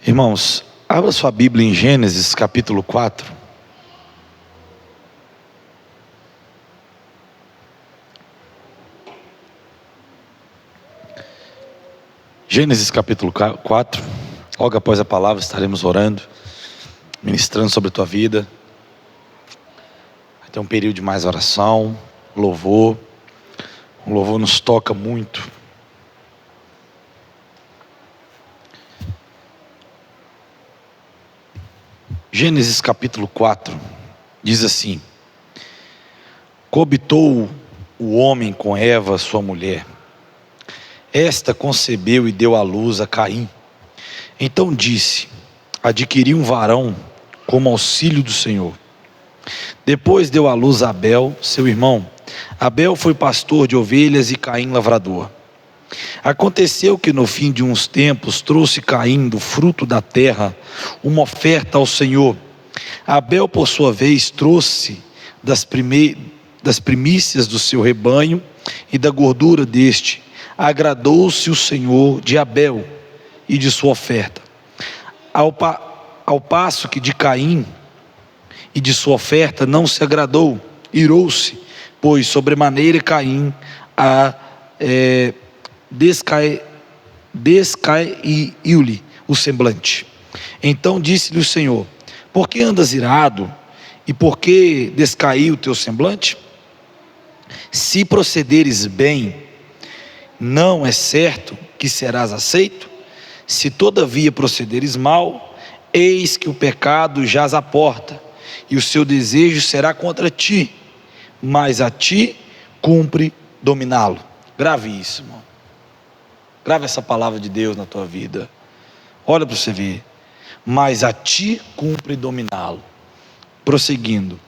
Irmãos, abra sua Bíblia em Gênesis capítulo 4. Gênesis capítulo 4. Logo após a palavra estaremos orando, ministrando sobre a tua vida. Vai ter um período de mais oração, louvor. O louvor nos toca muito. Gênesis capítulo 4 diz assim: coabitou o homem com Eva, sua mulher. Esta concebeu e deu à luz a Caim. Então disse: adquiri um varão como auxílio do Senhor. Depois deu à luz a Abel, seu irmão. Abel foi pastor de ovelhas e Caim lavrador. Aconteceu que no fim de uns tempos trouxe Caim do fruto da terra uma oferta ao Senhor. Abel, por sua vez, trouxe das primícias do seu rebanho e da gordura deste. Agradou-se o Senhor de Abel e de sua oferta, ao passo que de Caim e de sua oferta não se agradou. Irou-se, pois sobremaneira Caim descaiu-lhe o semblante. Então disse-lhe o Senhor: por que andas irado, e por que descaiu o teu semblante? Se procederes bem, não é certo que serás aceito? Se todavia procederes mal, eis que o pecado jaz à porta, e o seu desejo será contra ti, mas a ti cumpre dominá-lo. Grave isso, irmão. Grave essa palavra de Deus na tua vida. Olha para você ver. Mas a ti cumpre dominá-lo. Prosseguindo,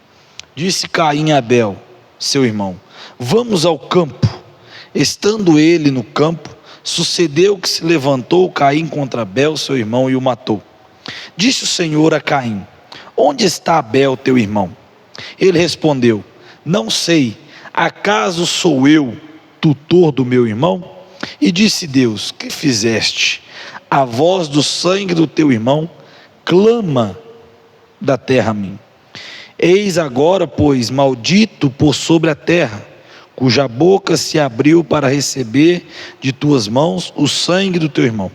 disse Caim a Abel, seu irmão: vamos ao campo. Estando ele no campo, sucedeu que se levantou Caim contra Abel, seu irmão, e o matou. Disse o Senhor a Caim: onde está Abel, teu irmão? Ele respondeu: não sei, acaso sou eu tutor do meu irmão? E disse Deus: que fizeste? A voz do sangue do teu irmão clama da terra a mim. Eis agora, pois, maldito por sobre a terra, cuja boca se abriu para receber de tuas mãos o sangue do teu irmão.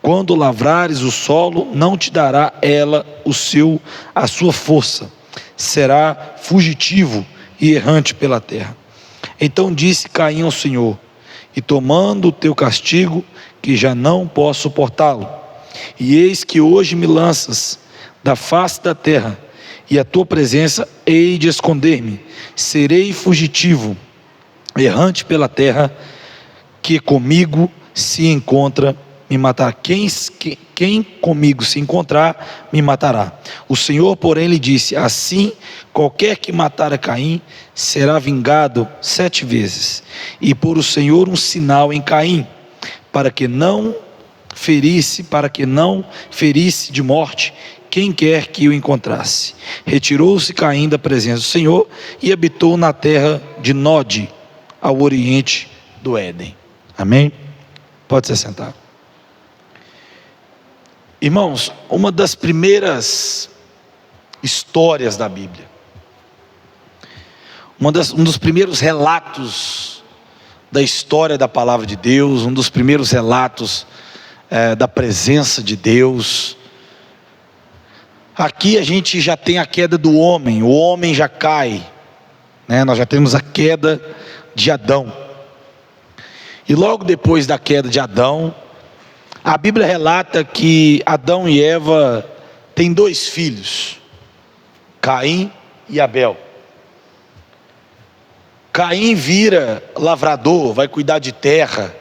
Quando lavrares o solo, não te dará ela a sua força, será fugitivo e errante pela terra. Então disse Caim ao Senhor: e tomando o teu castigo, que já não posso suportá-lo, e eis que hoje me lanças da face da terra, e a tua presença hei de esconder-me, serei fugitivo, errante pela terra, que comigo se encontra, me matará. Quem comigo se encontrar, me matará. O Senhor, porém, lhe disse: assim, qualquer que matar a Caim, será vingado 7 vezes. E por o Senhor um sinal em Caim, para que não ferisse de morte quem quer que o encontrasse. Retirou-se Caim da presença do Senhor e habitou na terra de Nod, ao oriente do Éden. Amém? Pode se sentar. Irmãos, uma das primeiras histórias da Bíblia, um dos primeiros relatos da história da palavra de Deus, um dos primeiros relatos da presença de Deus. Aqui a gente já tem a queda do homem, o homem já cai, né? Nós já temos a queda de Adão, e logo depois da queda de Adão, a Bíblia relata que Adão e Eva têm 2 filhos, Caim e Abel. Caim vira lavrador, vai cuidar de terra,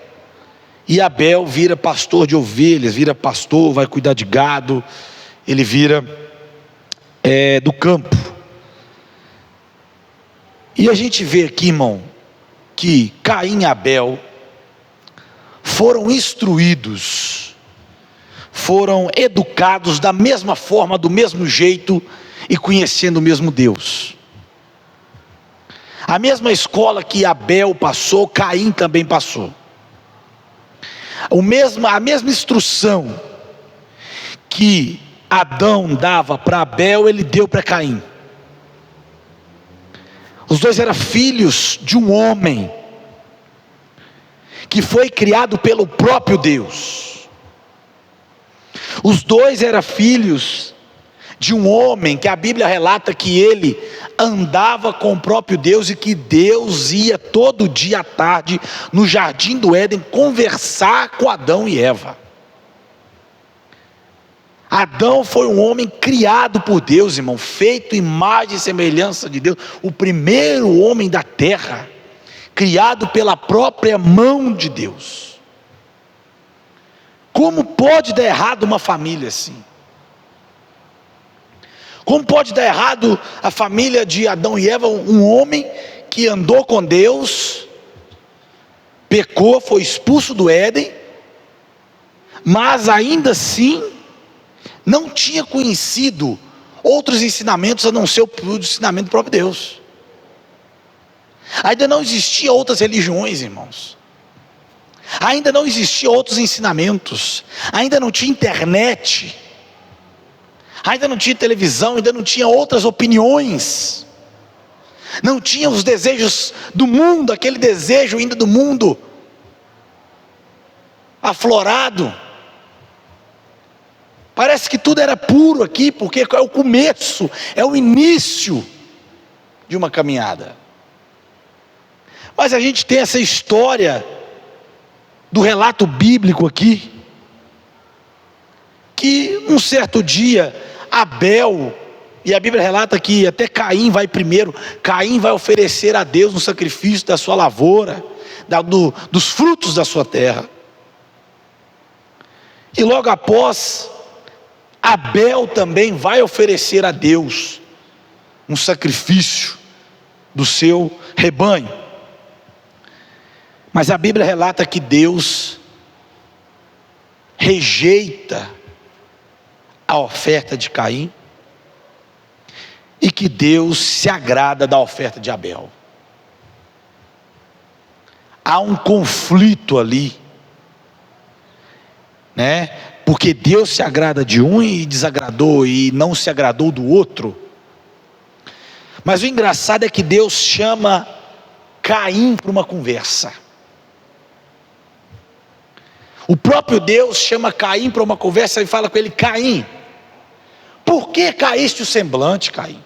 e Abel vira pastor de ovelhas, vira pastor, vai cuidar de gado, ele vira do campo. E a gente vê aqui, irmão, que Caim e Abel foram instruídos, foram educados da mesma forma, do mesmo jeito, e conhecendo o mesmo Deus. A mesma escola que Abel passou, Caim também passou. A mesma instrução que Adão dava para Abel, ele deu para Caim. Os dois eram filhos de um homem que foi criado pelo próprio Deus. Os dois eram filhos de um homem que a Bíblia relata que ele andava com o próprio Deus, e que Deus ia todo dia à tarde no jardim do Éden conversar com Adão e Eva. Adão foi um homem criado por Deus, irmão, feito imagem e semelhança de Deus, o primeiro homem da terra, criado pela própria mão de Deus. Como pode dar errado uma família assim? Como pode dar errado a família de Adão e Eva, um homem que andou com Deus, pecou, foi expulso do Éden, mas ainda assim não tinha conhecido outros ensinamentos a não ser o ensinamento do próprio Deus. Ainda não existiam outras religiões, irmãos. Ainda não existiam outros ensinamentos. Ainda não tinha internet. Ainda não tinha televisão, ainda não tinha outras opiniões. Não tinha os desejos do mundo, aquele desejo ainda do mundo aflorado. Parece que tudo era puro aqui, porque é o começo, é o início de uma caminhada. Mas a gente tem essa história do relato bíblico aqui, que um certo dia Abel, e a Bíblia relata que até Caim vai primeiro, Caim vai oferecer a Deus um sacrifício da sua lavoura, dos frutos da sua terra. E logo após, Abel também vai oferecer a Deus um sacrifício do seu rebanho. Mas a Bíblia relata que Deus rejeita a oferta de Caim, e que Deus se agrada da oferta de Abel. Há um conflito ali, né? Porque Deus se agrada de um e desagradou, e não se agradou do outro. Mas o engraçado é que Deus chama Caim para uma conversa. O próprio Deus chama Caim para uma conversa e fala com ele: Caim, por que caíste o semblante, Caim?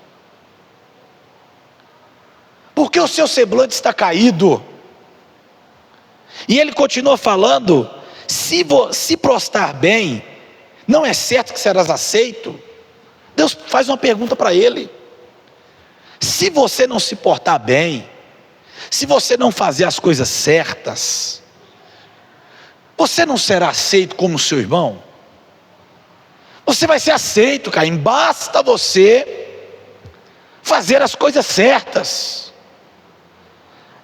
Por que o seu semblante está caído? E ele continua falando: se prostrar bem, não é certo que serás aceito? Deus faz uma pergunta para ele: se você não se portar bem, se você não fazer as coisas certas, você não será aceito como seu irmão? Você vai ser aceito, Caim, basta você fazer as coisas certas.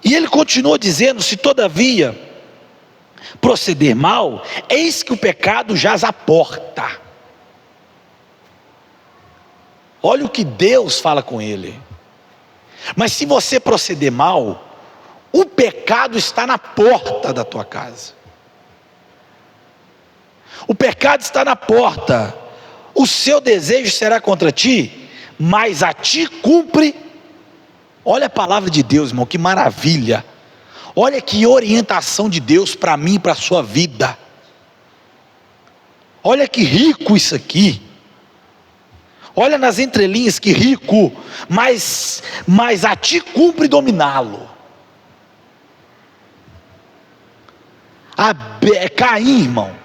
E ele continua dizendo: se todavia proceder mal, eis que o pecado jaz à porta. Olha o que Deus fala com ele: mas se você proceder mal, o pecado está na porta da tua casa. O pecado está na porta. O seu desejo será contra ti, mas a ti cumpre. Olha a palavra de Deus, irmão, que maravilha. Olha que orientação de Deus para mim e para a sua vida. Olha que rico isso aqui. Olha nas entrelinhas que rico. Mas a ti cumpre dominá-lo. Caim, irmão,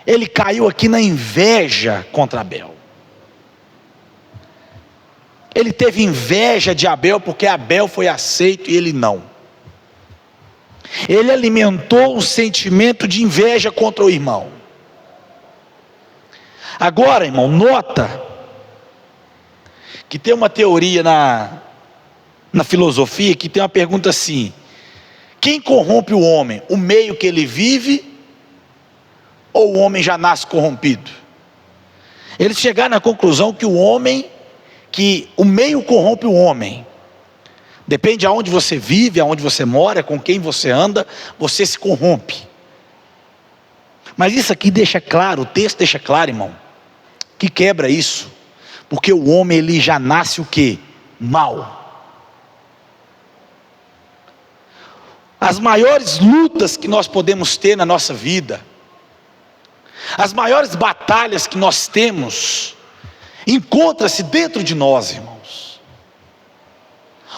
ele caiu aqui na inveja contra Abel. Ele teve inveja de Abel porque Abel foi aceito e ele não. Ele alimentou um sentimento de inveja contra o irmão. Agora, irmão, nota que tem uma teoria na filosofia que tem uma pergunta assim: quem corrompe o homem? O meio que ele vive, ou o homem já nasce corrompido? Eles chegaram na conclusão que o meio corrompe o homem. Depende de aonde você vive, aonde você mora, com quem você anda, você se corrompe. Mas isso aqui deixa claro, o texto deixa claro, irmão, que quebra isso, porque o homem ele já nasce o quê? Mal. As maiores lutas que nós podemos ter na nossa vida, as maiores batalhas que nós temos, encontra-se dentro de nós, irmãos.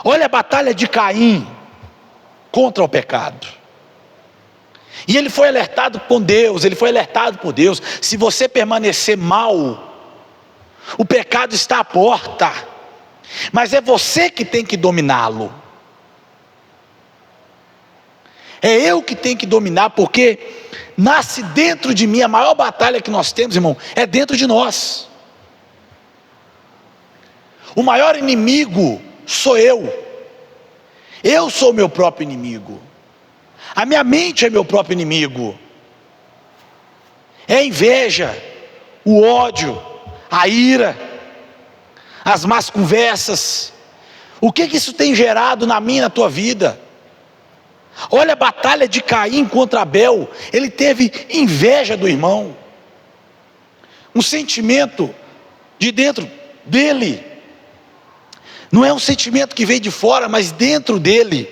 Olha a batalha de Caim contra o pecado. E ele foi alertado com Deus, ele foi alertado por Deus: se você permanecer mal, o pecado está à porta, mas é você que tem que dominá-lo. É eu que tenho que dominar, porque nasce dentro de mim. A maior batalha que nós temos, irmão, é dentro de nós. O maior inimigo sou eu. Eu sou o meu próprio inimigo. A minha mente é meu próprio inimigo. É a inveja, o ódio, a ira, as más conversas. O que isso tem gerado na minha e na tua vida? Olha a batalha de Caim contra Abel. Ele teve inveja do irmão, um sentimento de dentro dele. Não é um sentimento que vem de fora, mas dentro dele.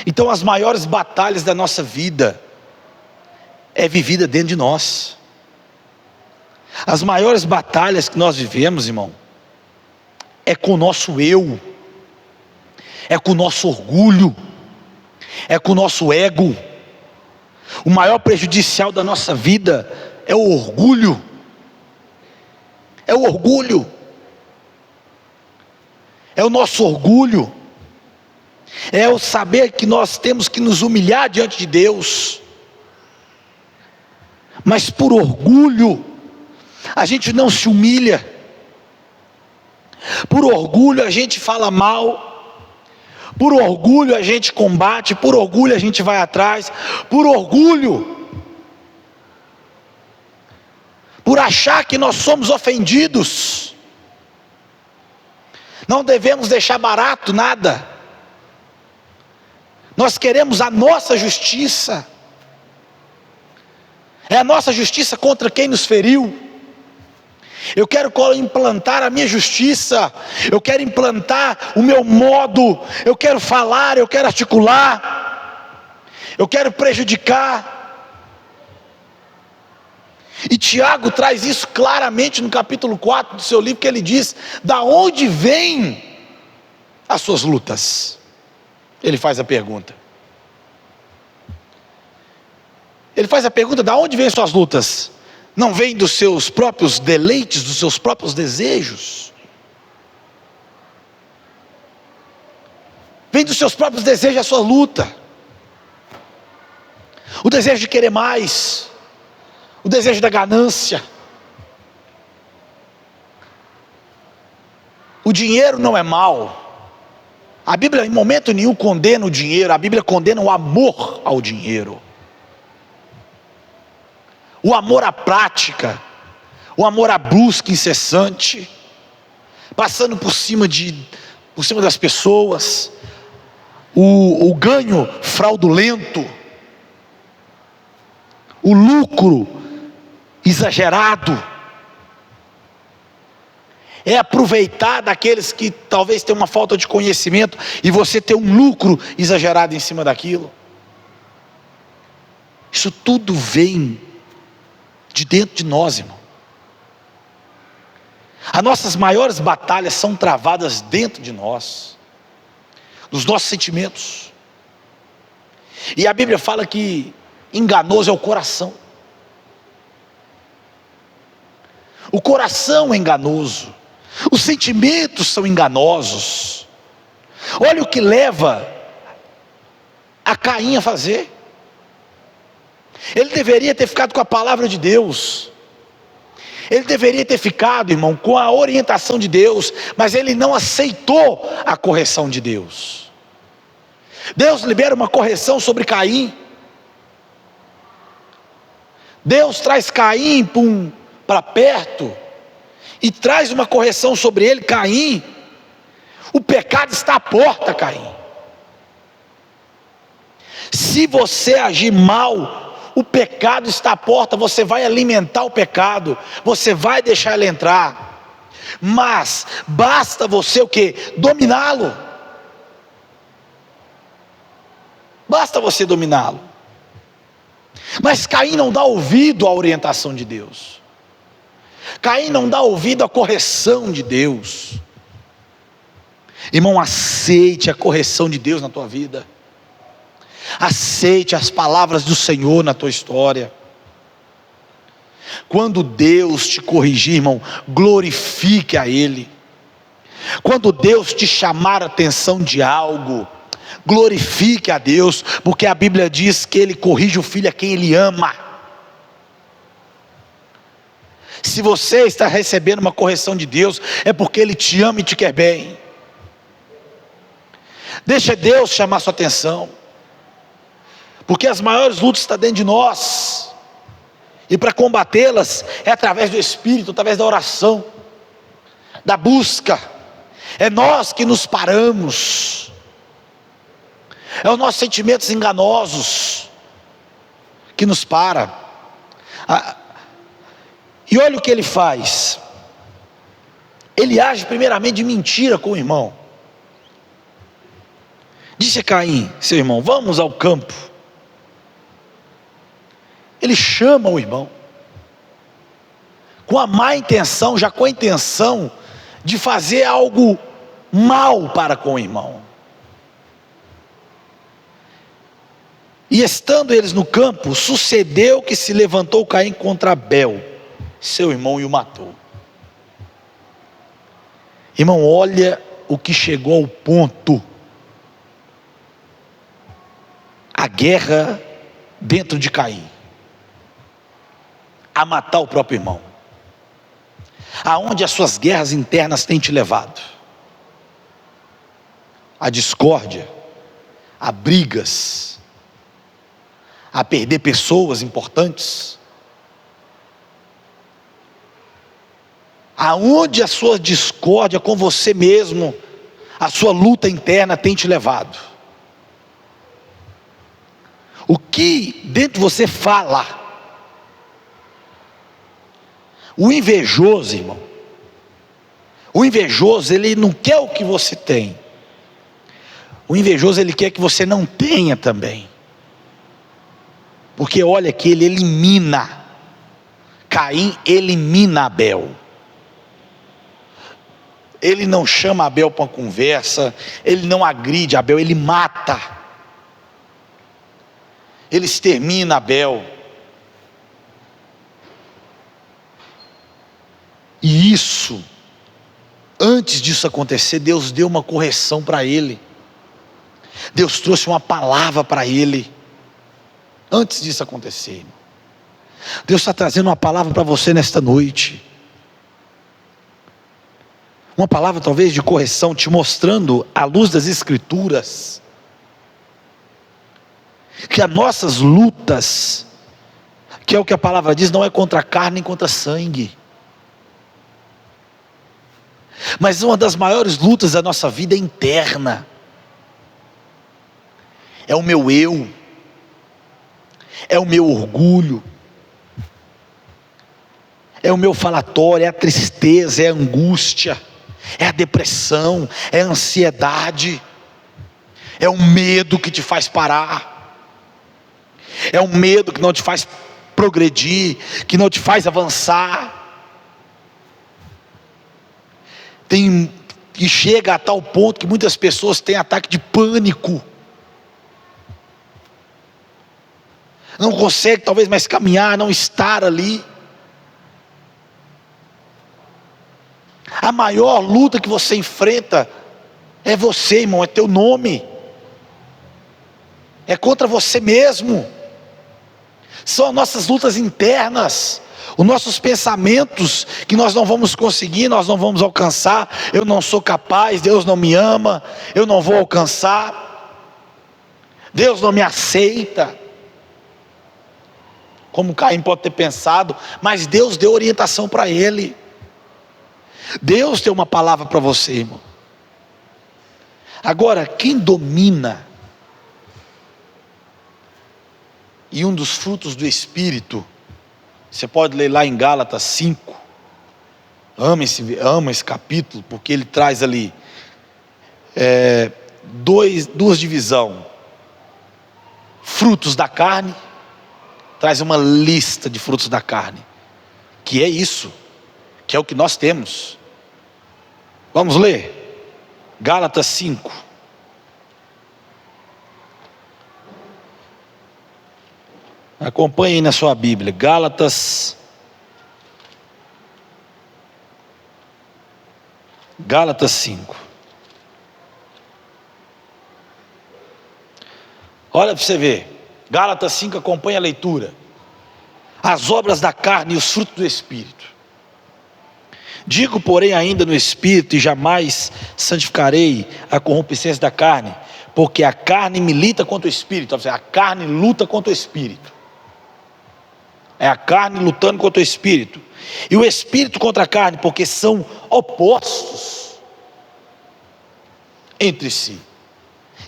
Então as maiores batalhas da nossa vida é vivida dentro de nós. As maiores batalhas que nós vivemos, irmão, é com o nosso eu, é com o nosso orgulho, é com o nosso ego. O maior prejudicial da nossa vida é o orgulho. É o orgulho. É o nosso orgulho. É o saber que nós temos que nos humilhar diante de Deus. Mas por orgulho, a gente não se humilha. Por orgulho a gente fala mal. Por orgulho a gente combate. Por orgulho a gente vai atrás. Por orgulho, por achar que nós somos ofendidos, não devemos deixar barato nada. Nós queremos a nossa justiça. É a nossa justiça contra quem nos feriu. Eu quero implantar a minha justiça. Eu quero implantar o meu modo. Eu quero falar, eu quero articular. Eu quero prejudicar. E Tiago traz isso claramente no capítulo 4 do seu livro, que ele diz: da onde vêm as suas lutas? Ele faz a pergunta. Ele faz a pergunta: da onde vêm as suas lutas? Não vem dos seus próprios deleites, dos seus próprios desejos? Vem dos seus próprios desejos a sua luta. O desejo de querer mais, o desejo da ganância. O dinheiro não é mal. A Bíblia em momento nenhum condena o dinheiro. A Bíblia condena o amor ao dinheiro, o amor à prática, o amor à busca incessante, passando por cima das pessoas, o ganho fraudulento, o lucro exagerado. É aproveitar daqueles que talvez tenham uma falta de conhecimento e você ter um lucro exagerado em cima daquilo. Isso tudo vem de dentro de nós, irmão. As nossas maiores batalhas são travadas dentro de nós, nos nossos sentimentos. E a Bíblia fala que enganoso é o coração. O coração é enganoso. Os sentimentos são enganosos. Olha o que leva a Caim a fazer. Ele deveria ter ficado com a palavra de Deus. Ele deveria ter ficado, irmão, com a orientação de Deus. Mas ele não aceitou a correção de Deus. Deus libera uma correção sobre Caim. Deus traz Caim para perto e traz uma correção sobre ele. Caim, o pecado está à porta, Caim. Se você agir mal, o pecado está à porta, você vai alimentar o pecado, você vai deixar ele entrar, mas basta você o quê? Dominá-lo. Basta você dominá-lo. Mas Caim não dá ouvido à orientação de Deus. Caim não dá ouvido à correção de Deus. Irmão, aceite a correção de Deus na tua vida. Aceite as palavras do Senhor na tua história. Quando Deus te corrigir, irmão, glorifique a Ele. Quando Deus te chamar a atenção de algo, glorifique a Deus, porque a Bíblia diz que Ele corrige o filho a quem Ele ama. Se você está recebendo uma correção de Deus, é porque Ele te ama e te quer bem. Deixa Deus chamar sua atenção, porque as maiores lutas estão dentro de nós, e para combatê-las é através do Espírito, através da oração, da busca. É nós que nos paramos, é os nossos sentimentos enganosos que nos param. E olha o que ele faz. Ele age primeiramente de mentira com o irmão. Disse a Caim, seu irmão, vamos ao campo. Ele chama o irmão com a má intenção, já com a intenção de fazer algo mal para com o irmão. E estando eles no campo, sucedeu que se levantou Caim contra Abel, seu irmão, e o matou. Irmão, olha o que chegou ao ponto. A guerra dentro de Caim, a matar o próprio irmão. Aonde as suas guerras internas têm te levado? A discórdia, a brigas, a perder pessoas importantes. Aonde a sua discórdia com você mesmo, a sua luta interna tem te levado? O que dentro de você fala? O invejoso, irmão, o invejoso, ele não quer o que você tem. O invejoso, ele quer que você não tenha também. Porque olha que ele elimina, Caim elimina Abel. Ele não chama Abel para uma conversa, ele não agride Abel, ele mata. Ele extermina Abel. E isso, antes disso acontecer, Deus deu uma correção para ele. Deus trouxe uma palavra para ele. Antes disso acontecer, Deus está trazendo uma palavra para você nesta noite. Uma palavra talvez de correção, te mostrando à luz das Escrituras que as nossas lutas, que é o que a palavra diz, não é contra a carne nem contra sangue, mas uma das maiores lutas da nossa vida é interna. É o meu eu, é o meu orgulho, é o meu falatório, é a tristeza, é a angústia, é a depressão, é a ansiedade, é o medo que te faz parar, é o medo que não te faz progredir, que não te faz avançar. E chega a tal ponto que muitas pessoas têm ataque de pânico, não consegue talvez mais caminhar, não estar ali. A maior luta que você enfrenta é você, irmão, é teu nome, é contra você mesmo. São as nossas lutas internas, os nossos pensamentos que nós não vamos conseguir, nós não vamos alcançar. Eu não sou capaz, Deus não me ama, eu não vou alcançar, Deus não me aceita. Como Caim pode ter pensado, mas Deus deu orientação para ele. Deus tem uma palavra para você, irmão. Agora, quem domina E um dos frutos do Espírito, você pode ler lá em Gálatas 5, ama esse capítulo, porque ele traz ali duas divisões: frutos da carne, traz uma lista de frutos da carne, que é isso, que é o que nós temos. Vamos ler, Gálatas 5. Acompanhe aí na sua Bíblia, Gálatas 5. Olha para você ver, Gálatas 5, acompanha a leitura. As obras da carne e os frutos do Espírito. Digo, porém, ainda no Espírito, e jamais santificarei a corruptência da carne, porque a carne milita contra o Espírito. A carne luta contra o Espírito. É a carne lutando contra o Espírito, e o Espírito contra a carne, porque são opostos entre si.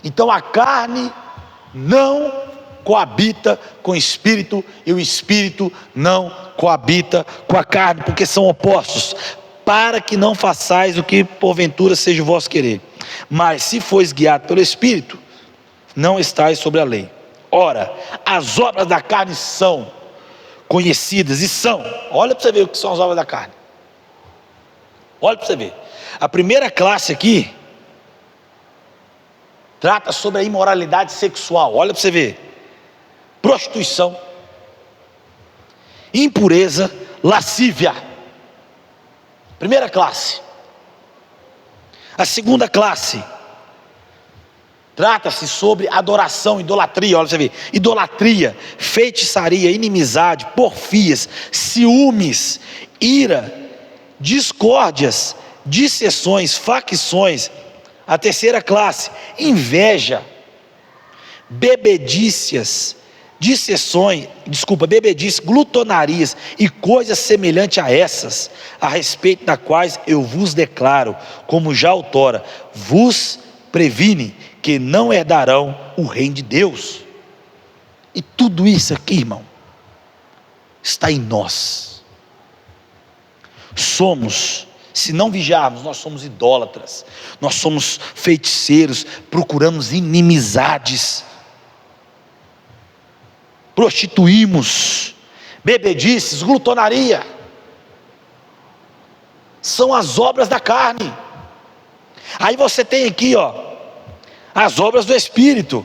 Então a carne não coabita com o Espírito, e o Espírito não coabita com a carne, porque são opostos, para que não façais o que porventura seja o vosso querer. Mas se fois guiado pelo Espírito, não estáis sobre a lei. Ora, as obras da carne são conhecidas, e são, olha para você ver o que são as obras da carne. Olha para você ver. A primeira classe aqui trata sobre a imoralidade sexual. Olha para você ver: prostituição, impureza, lascívia. Primeira classe. A segunda classe trata-se sobre adoração, idolatria. Olha para você ver: idolatria, feitiçaria, inimizade, porfias, ciúmes, ira, discórdias, dissensões, facções. A terceira classe: inveja, bebedices, glutonarias e coisas semelhantes a essas, a respeito das quais eu vos declaro, como já outrora vos previne, que não herdarão o reino de Deus. E tudo isso aqui, irmão, está em nós. Se não vigiarmos, nós somos idólatras, nós somos feiticeiros, procuramos inimizades, prostituímos, bebedices, glutonaria, são as obras da carne. Aí você tem aqui, as obras do Espírito,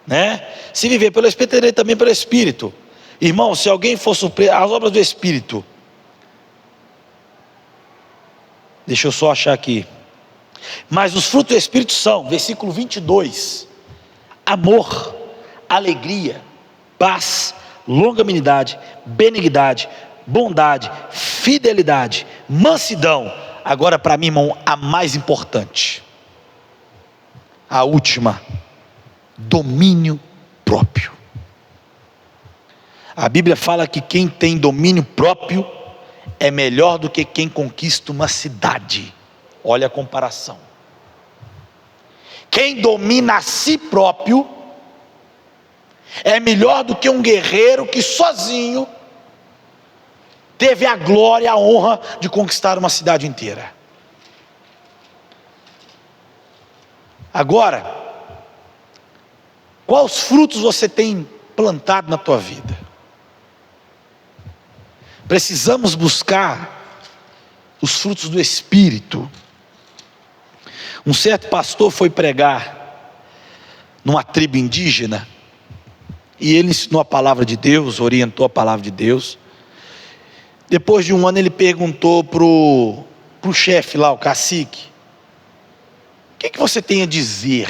né? Se viver pelo Espírito, terei também pelo Espírito. Irmão, se alguém for surpreso, as obras do Espírito, deixa eu só achar aqui. Mas os frutos do Espírito são, versículo 22, amor, alegria, paz, longanimidade, benignidade, bondade, fidelidade, mansidão. Agora, para mim, irmão, a mais importante, a última: domínio próprio. A Bíblia fala que quem tem domínio próprio é melhor do que quem conquista uma cidade. Olha a comparação. Quem domina a si próprio é melhor do que um guerreiro que sozinho teve a glória e a honra de conquistar uma cidade inteira. Agora, quais frutos você tem plantado na tua vida? Precisamos buscar os frutos do Espírito. Um certo pastor foi pregar numa tribo indígena, e ele ensinou a palavra de Deus, orientou a palavra de Deus. Depois de um ano, ele perguntou pro chefe lá, o cacique: o que você tem a dizer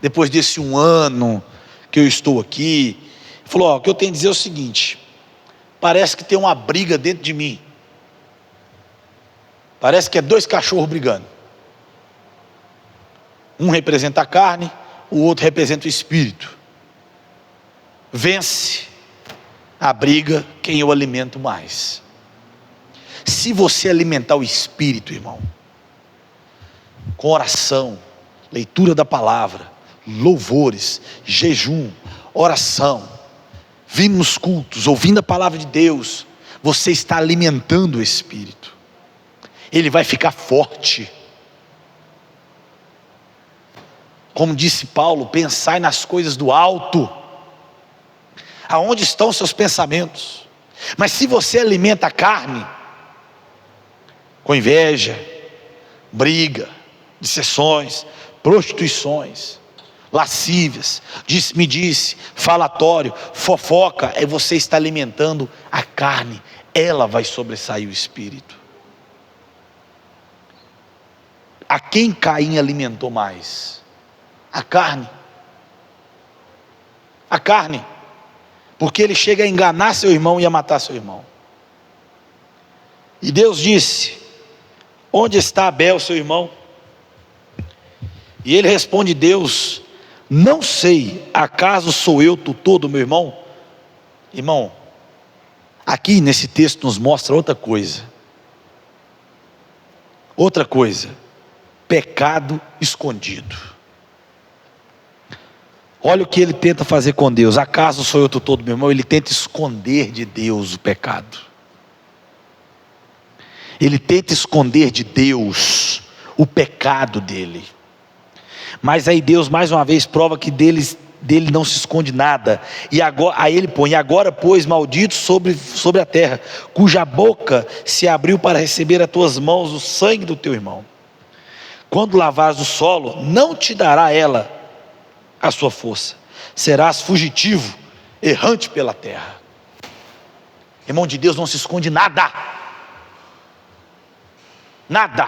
depois desse um ano que eu estou aqui? Ele falou: o que eu tenho a dizer é o seguinte: parece que tem uma briga dentro de mim. Parece que é dois cachorros brigando. Um representa a carne, o outro representa o espírito. Vence a briga quem eu alimento mais. Se você alimentar o espírito, irmão, com oração, leitura da palavra, louvores, jejum, oração, vindo nos cultos, ouvindo a palavra de Deus, você está alimentando o espírito. Ele vai ficar forte. Como disse Paulo, pensai nas coisas do alto. Aonde estão os seus pensamentos? Mas se você alimenta a carne, com inveja, briga, dissensões, prostituições, lascívias, disse-me-disse, falatório, fofoca, aí você está alimentando a carne, ela vai sobressair o espírito. A quem Caim alimentou mais? A carne. A carne. Porque ele chega a enganar seu irmão e a matar seu irmão. E Deus disse: onde está Abel, seu irmão? E ele responde: Deus, não sei, acaso sou eu tutor do meu irmão? Irmão, aqui nesse texto nos mostra outra coisa. Outra coisa, pecado escondido. Olha o que ele tenta fazer com Deus. Acaso sou eu tutor do meu irmão? Ele tenta esconder de Deus o pecado. Ele tenta esconder de Deus o pecado dele. Mas aí Deus mais uma vez prova que dele não se esconde nada. E agora, aí ele põe: agora pois maldito sobre a terra, cuja boca se abriu para receber a tuas mãos o sangue do teu irmão. Quando lavares o solo, não te dará ela a sua força. Serás fugitivo, errante pela terra. Irmão, de Deus não se esconde nada. Nada.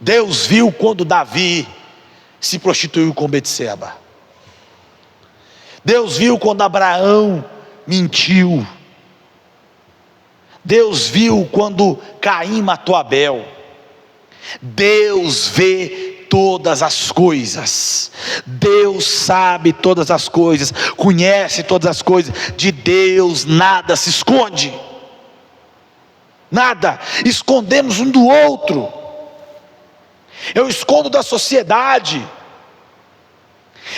Deus viu quando Davi se prostituiu com Betseba. Deus viu quando Abraão mentiu. Deus viu quando Caim matou Abel. Deus vê todas as coisas. Deus sabe todas as coisas, conhece todas as coisas. De Deus nada se esconde. Nada. Escondemos um do outro. Eu escondo da sociedade,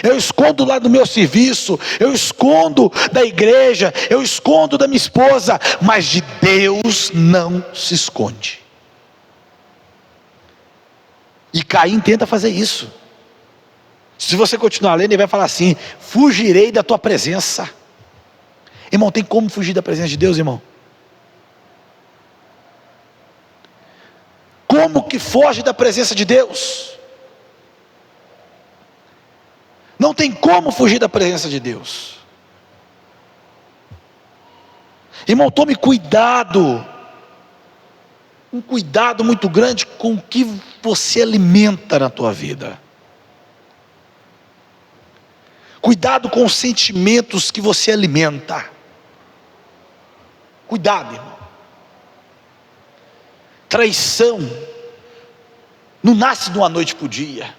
eu escondo lá do meu serviço, eu escondo da igreja, eu escondo da minha esposa, mas de Deus não se esconde. E Caim tenta fazer isso. Se você continuar lendo, ele vai falar assim: fugirei da tua presença. Irmão, tem como fugir da presença de Deus, irmão? Como que foge da presença de Deus? Não tem como fugir da presença de Deus. Irmão, tome cuidado. Um cuidado muito grande com o que você alimenta na tua vida. Cuidado com os sentimentos que você alimenta. Cuidado, irmão. Traição não nasce de uma noite para o dia.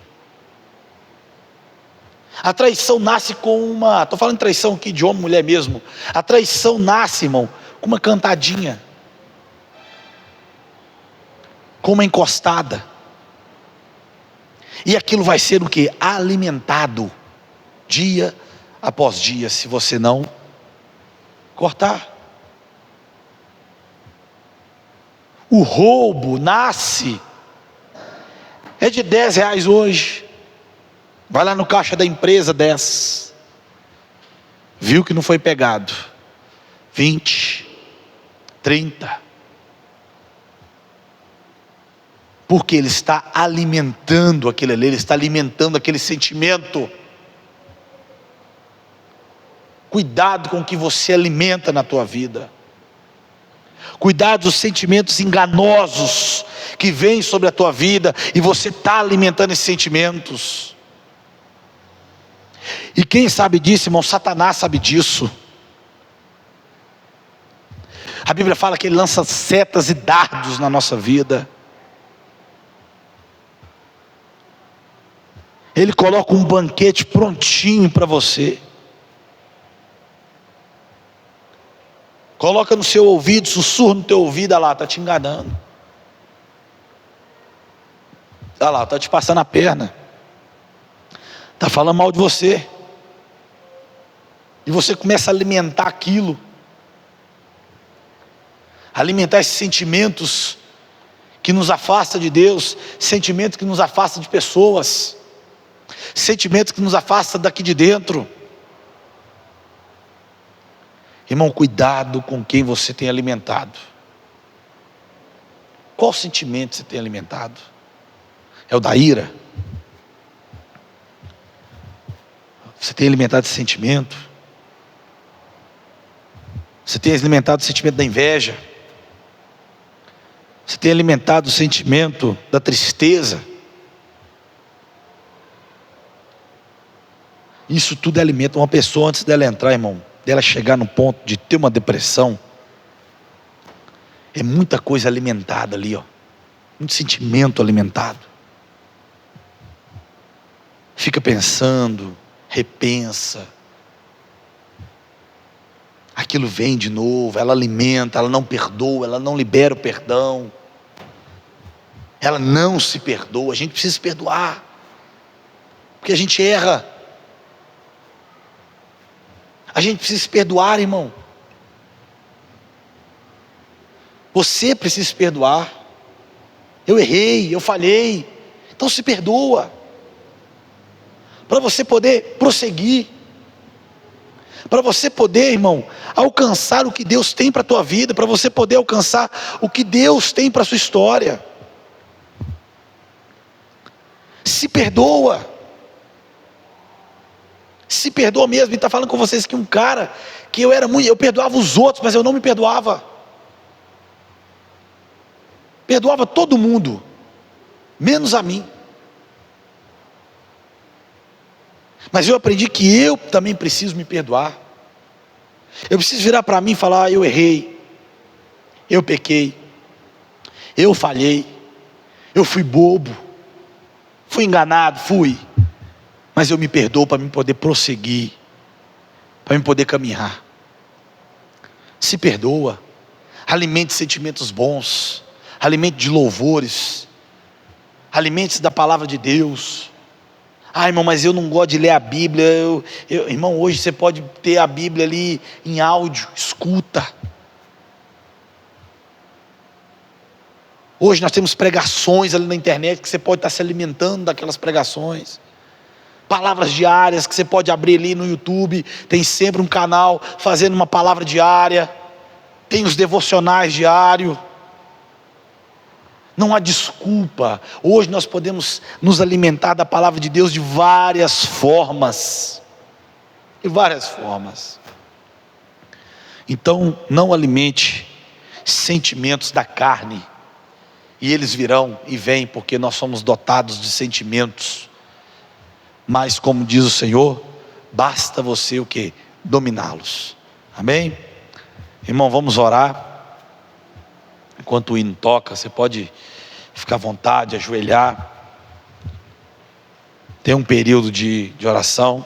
A traição nasce com uma... Estou falando de traição aqui de homem e mulher mesmo. A traição nasce, irmão, com uma cantadinha, com uma encostada. E aquilo vai ser o quê? Alimentado dia após dia, se você não cortar. O roubo nasce, é de R$10 hoje, vai lá no caixa da empresa 10, viu que não foi pegado, 20, 30, porque ele está alimentando aquele ali, ele está alimentando aquele sentimento. Cuidado com o que você alimenta na tua vida. Cuidado dos sentimentos enganosos que vêm sobre a tua vida e você está alimentando esses sentimentos. E quem sabe disso, irmão? Satanás sabe disso. A Bíblia fala que ele lança setas e dardos na nossa vida. Ele coloca um banquete prontinho para você. Coloca no seu ouvido, sussurra no teu ouvido: olha lá, está te enganando. Olha lá, está te passando a perna. Está falando mal de você. e você começa a alimentar aquilo, alimentar esses sentimentos que nos afasta de Deus, sentimentos que nos afasta de pessoas, sentimentos que nos afasta daqui de dentro. Irmão, cuidado com quem você tem alimentado. Qual sentimento você tem alimentado? É o da ira? Você tem alimentado esse sentimento? Você tem alimentado o sentimento da inveja? Você tem alimentado o sentimento da tristeza? Isso tudo alimenta uma pessoa antes dela entrar, irmão, dela chegar no ponto de ter uma depressão. É muita coisa alimentada ali, ó. Muito sentimento alimentado. Fica pensando, repensa. Aquilo vem de novo, ela alimenta, ela não perdoa, ela não libera o perdão. Ela não se perdoa, a gente precisa se perdoar. Porque a gente erra. A gente precisa se perdoar, irmão. Você precisa se perdoar. Eu errei, eu falhei. Então se perdoa. Para você poder prosseguir. Para você poder, irmão, alcançar o que Deus tem para a tua vida. Para você poder alcançar o que Deus tem para a sua história. Se perdoa. Se perdoa mesmo. Ele está falando com vocês que um cara que eu perdoava os outros, mas eu não me perdoava. Perdoava todo mundo, menos a mim. Mas eu aprendi que eu também preciso me perdoar. Eu preciso virar para mim e falar: eu errei, eu pequei, eu falhei, eu fui bobo, fui enganado, mas eu me perdoo para mim poder prosseguir, para mim poder caminhar. Se perdoa, alimente sentimentos bons, alimente de louvores, alimente-se da palavra de Deus. Irmão, mas eu não gosto de ler a Bíblia. Irmão, hoje você pode ter a Bíblia ali em áudio, escuta. Hoje nós temos pregações ali na internet que você pode estar se alimentando daquelas pregações. Palavras diárias que você pode abrir ali no YouTube. Tem sempre um canal fazendo uma palavra diária. Tem os devocionais diários. Não há desculpa. Hoje nós podemos nos alimentar da palavra de Deus de várias formas. De várias formas. Então não alimente sentimentos da carne. E eles virão e vêm porque nós somos dotados de sentimentos. Mas como diz o Senhor, basta você o quê? Dominá-los. Amém? Irmão, vamos orar. Enquanto o hino toca, você pode ficar à vontade, ajoelhar. Tem um período de oração.